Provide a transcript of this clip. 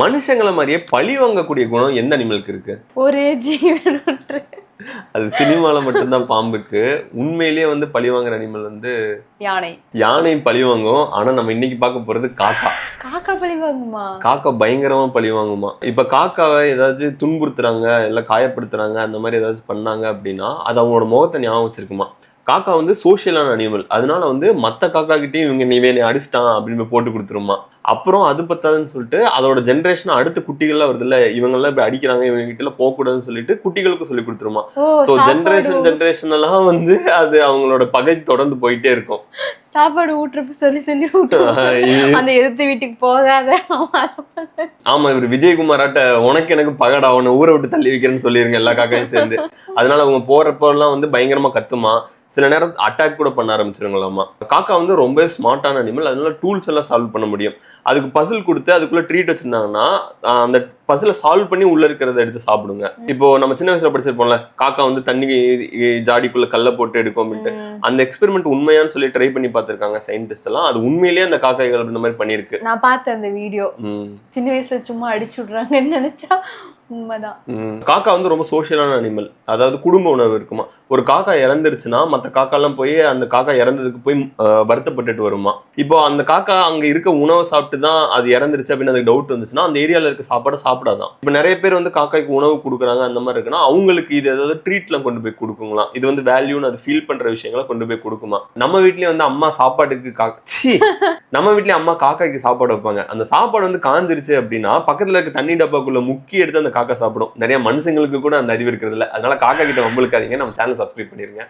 மனுஷங்களை மாதிரியே பழி வாங்கக்கூடிய குணம் எந்த அனிமலுக்கு இருக்கு? ஒரே ஜீவன் ஒன்று. அது சினிமால மட்டும்தான் பாம்புக்கு. உண்மையிலேயே வந்து பழி வாங்குற அனிமல் வந்து யானை. யானை பழி வாங்கும். ஆனா நம்ம இன்னைக்கு பார்க்க போறது காக்கா. காக்கா பழி வாங்குமா? காக்கா பயங்கரமா பழி வாங்குமா. இப்ப காக்காவை ஏதாச்சும் துன்புறுத்துறாங்க இல்ல காயப்படுத்துறாங்க அந்த மாதிரி ஏதாச்சும் பண்ணாங்க அப்படின்னா அது அவங்களோட முகத்தை ஞாபகம் வச்சிருக்குமா. காக்கா வந்து சோசியலான அனிமல். அதனால வந்து மத்த காக்கா கிட்டயும் இவங்க நீ வேணை அடிச்சிட்டான் அப்படின்னு போட்டு கொடுத்துருமா. அப்புறம் அது பத்தாதுன்னு சொல்லிட்டு அதோட ஜென்ரேஷன் அடுத்த குட்டிகள்லாம் வருது இல்ல, இவங்க எல்லாம் இப்படி அடிக்கிறாங்க இவங்க கிட்ட எல்லாம் போக கூடாதுன்னு சொல்லிட்டு குட்டிகளுக்கும் சொல்லி கொடுத்துருமா. சோ ஜென்ரேஷன் எல்லாம் வந்து அது அவங்களோட பகை தொடர்ந்து போயிட்டே இருக்கும். சாப்பாடு ஊட்டுறப்ப சொல்லி சொல்லி அந்த எதிர்த்து வீட்டுக்கு போகாத. ஆமா, இவர் விஜயகுமாராட்ட உனக்கு எனக்கு பகடா அவனை ஊரை விட்டு தள்ளி வைக்கிறேன்னு சொல்லிருங்க எல்லா காக்கையும் சேர்ந்து. அதனால அவங்க போறப்ப எல்லாம் வந்து பயங்கரமா கத்துமா. சில நேரம் அட்டாக் கூட பண்ண ஆரம்பிச்சிருங்களாமா. காக்கா வந்து ரொம்ப ஸ்மார்ட்டான அனிமல். அதனால டூல்ஸ் எல்லாம் சால்வ் பண்ண முடியும். அதுக்கு பசில் கொடுத்து அதுக்குள்ள ட்ரீட் வச்சிருந்தாங்கன்னா அந்த பசில சால்வ் பண்ணி உள்ள இருக்கிறத எடுத்து சாப்பிடுங்க. இப்போ நம்ம சின்ன வயசுல படிச்சிருப்போம்ல, காக்கா வந்து தண்ணி ஜாடிக்குள்ள கல்ல போட்டு எடுக்கும் அப்படின்ட்டு. அந்த எக்ஸ்பெரிமெண்ட் உண்மையான்னு சொல்லி ட்ரை பண்ணி பார்த்திருக்காங்க சயின்டிஸ்ட் எல்லாம். அது உண்மையிலேயே அந்த காக்காய்கள் இந்த மாதிரி பண்ணிருக்கு. நான் பார்த்தேன் அந்த வீடியோ. சின்ன வயசுல சும்மா அடிச்சு விடுறாங்கன்னு நினைச்சா உண்மைதான். காக்கா வந்து ரொம்ப சோசியலான அனிமல். அதாவது குடும்ப உணவு இருக்குமா. ஒரு காக்கா இறந்துருச்சுன்னா மற்ற காக்கா எல்லாம் போய் அந்த காக்கா இறந்ததுக்கு போய் வருத்தப்பட்டுட்டு வருமா. இப்போ அந்த காக்கா அங்க இருக்க உணவை சாப்பிட்டு தான் அது இறந்துருச்சு அப்படின்னு அதுக்கு டவுட் வந்துச்சுன்னா அந்த ஏரியால இருக்க சாப்பாடை சாப்பிடாதான். இப்போ நிறைய பேர் வந்து காக்காய்க்கு உணவு கொடுக்குறாங்க அந்த மாதிரி இருக்குன்னா அவங்களுக்கு இது ஏதாவது ட்ரீட்லாம் கொண்டு போய் கொடுக்குங்களாம். இது வந்து வேல்யூன்னு அது ஃபீல் பண்ற விஷயங்களை கொண்டு போய் கொடுக்குமா. நம்ம வீட்லயே வந்து அம்மா சாப்பாட்டுக்கு நம்ம வீட்லயே அம்மா காக்காய்க்கு சாப்பாடு வைப்பாங்க. அந்த சாப்பாடு வந்து காஞ்சிருச்சு அப்படின்னா பக்கத்துல இருக்க தண்ணி டப்பாக்குள்ள முக்கி எடுத்து அந்த காக்கா சாப்பிடும். நிறைய மனுஷங்களுக்கு கூட அந்த அறிவு இருக்கிறது இல்லை. அதனால காக்கா கிட்ட வம்பளுக்காதீங்க. நம்ம சேனல் சப்ஸ்கிரைப் பண்ணிருங்க.